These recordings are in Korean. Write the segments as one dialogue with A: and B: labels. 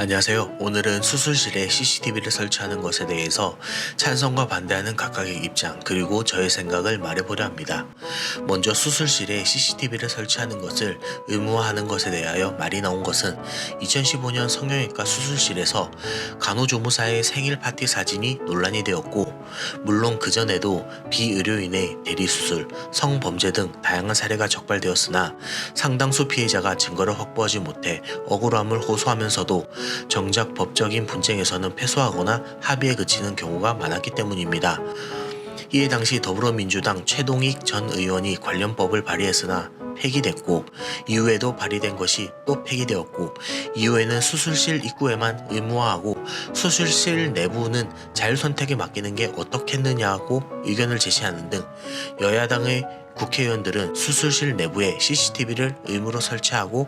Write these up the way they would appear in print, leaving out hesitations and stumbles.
A: 안녕하세요. 오늘은 수술실에 CCTV를 설치하는 것에 대해서 찬성과 반대하는 각각의 입장 그리고 저의 생각을 말해보려 합니다. 먼저 수술실에 CCTV를 설치하는 것을 의무화하는 것에 대하여 말이 나온 것은 2015년 성형외과 수술실에서 간호조무사의 생일 파티 사진이 논란이 되었고, 물론 그전에도 비의료인의 대리수술, 성범죄 등 다양한 사례가 적발되었으나 상당수 피해자가 증거를 확보하지 못해 억울함을 호소하면서도 정작 법적인 분쟁에서는 패소하거나 합의에 그치는 경우가 많았기 때문입니다. 이에 당시 더불어민주당 최동익 전 의원이 관련 법을 발의했으나 폐기됐고, 이후에도 발의된 것이 또 폐기되었고, 이후에는 수술실 입구에만 의무화하고 수술실 내부는 자율선택에 맡기는 게 어떻겠느냐고 의견을 제시하는 등 여야당의 국회의원들은 수술실 내부에 CCTV를 의무로 설치하고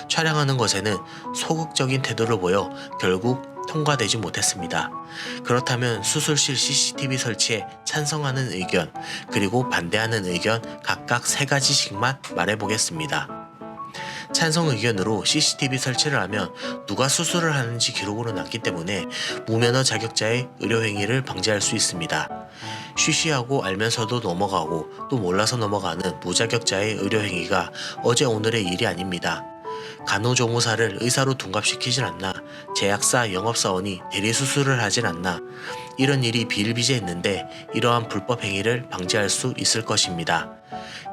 A: 촬영하는 것에는 소극적인 태도를 보여 결국 통과되지 못했습니다. 그렇다면 수술실 CCTV 설치에 찬성하는 의견 그리고 반대하는 의견 각각 3가지씩만 말해보겠습니다. 찬성 의견으로 CCTV 설치를 하면 누가 수술을 하는지 기록으로 남기 때문에 무면허 자격자의 의료행위를 방지할 수 있습니다. 쉬쉬하고 알면서도 넘어가고 또 몰라서 넘어가는 무자격자의 의료행위가 어제 오늘의 일이 아닙니다. 간호조무사를 의사로 둔갑시키진 않나, 제약사 영업사원이 대리수술을 하진 않나, 이런 일이 비일비재했는데 이러한 불법 행위를 방지할 수 있을 것입니다.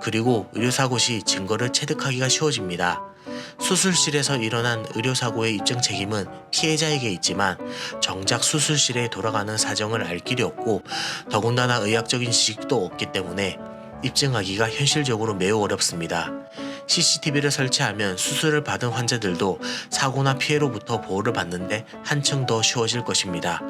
A: 그리고 의료사고 시 증거를 체득하기가 쉬워집니다. 수술실에서 일어난 의료사고의 입증 책임은 피해자에게 있지만 정작 수술실에 돌아가는 사정을 알 길이 없고 더군다나 의학적인 지식도 없기 때문에 입증하기가 현실적으로 매우 어렵습니다. CCTV를 설치하면 수술을 받은 환자들도 사고나 피해로부터 보호를 받는데 한층 더 쉬워질 것입니다.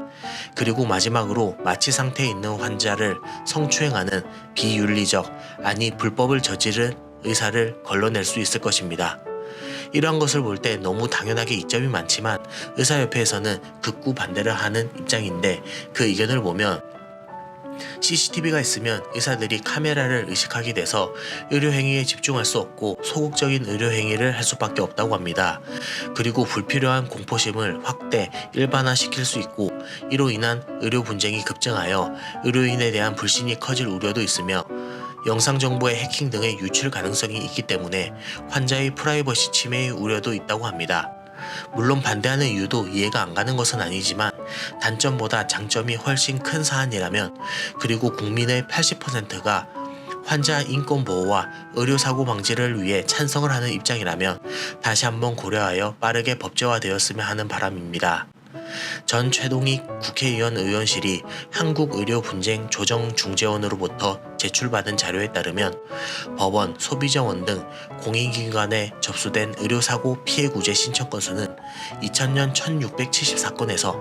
A: 그리고 마지막으로 마취 상태에 있는 환자를 성추행하는 비윤리적, 아니 불법을 저지른 의사를 걸러낼 수 있을 것입니다. 이러한 것을 볼 때 너무 당연하게 이점이 많지만 의사협회에서는 극구 반대를 하는 입장인데, 그 의견을 보면 CCTV가 있으면 의사들이 카메라를 의식하게 돼서 의료행위에 집중할 수 없고 소극적인 의료행위를 할 수밖에 없다고 합니다. 그리고 불필요한 공포심을 확대, 일반화시킬 수 있고 이로 인한 의료 분쟁이 급증하여 의료인에 대한 불신이 커질 우려도 있으며 영상 정보의 해킹 등의 유출 가능성이 있기 때문에 환자의 프라이버시 침해의 우려도 있다고 합니다. 물론 반대하는 이유도 이해가 안 가는 것은 아니지만 단점보다 장점이 훨씬 큰 사안이라면, 그리고 국민의 80%가 환자 인권 보호와 의료사고 방지를 위해 찬성을 하는 입장이라면 다시 한번 고려하여 빠르게 법제화되었으면 하는 바람입니다. 전 최동익 국회의원 의원실이 한국의료분쟁조정중재원으로부터 제출받은 자료에 따르면 법원, 소비자원 등 공인기관에 접수된 의료사고 피해구제 신청 건수는 2000년 1674건에서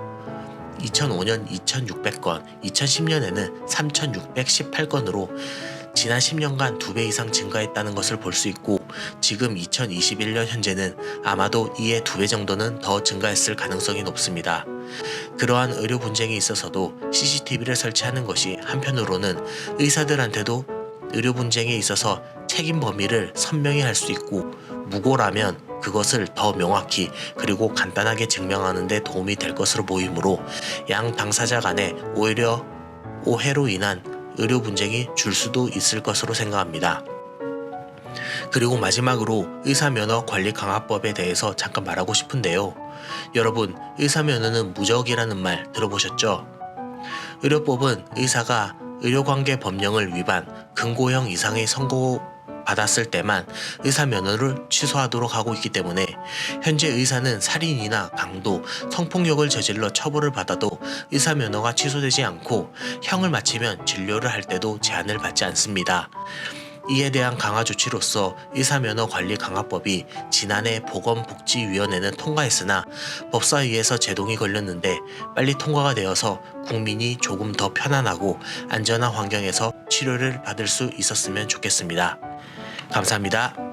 A: 2005년 2600건, 2010년에는 3618건으로 지난 10년간 2배 이상 증가했다는 것을 볼 수 있고, 지금 2021년 현재는 아마도 이의 2배 정도는 더 증가했을 가능성이 높습니다. 그러한 의료 분쟁이 있어서도 CCTV를 설치하는 것이 한편으로는 의사들한테도 의료 분쟁에 있어서 책임 범위를 선명히 할 수 있고, 무고라면 그것을 더 명확히 그리고 간단하게 증명하는 데 도움이 될 것으로 보이므로 양 당사자 간에 오히려 오해로 인한 의료 분쟁이 줄 수도 있을 것으로 생각합니다. 그리고 마지막으로 의사면허관리강화법에 대해서 잠깐 말하고 싶은데요. 여러분, 의사면허는 무적이라는 말 들어보셨죠? 의료법은 의사가 의료관계 법령을 위반, 금고형 이상의 선고받았을 때만 의사면허를 취소하도록 하고 있기 때문에 현재 의사는 살인이나 강도, 성폭력을 저질러 처벌을 받아도 의사면허가 취소되지 않고 형을 마치면 진료를 할 때도 제한을 받지 않습니다. 이에 대한 강화 조치로서 의사면허관리강화법이 지난해 보건복지위원회는 통과했으나 법사위에서 제동이 걸렸는데 빨리 통과가 되어서 국민이 조금 더 편안하고 안전한 환경에서 치료를 받을 수 있었으면 좋겠습니다. 감사합니다.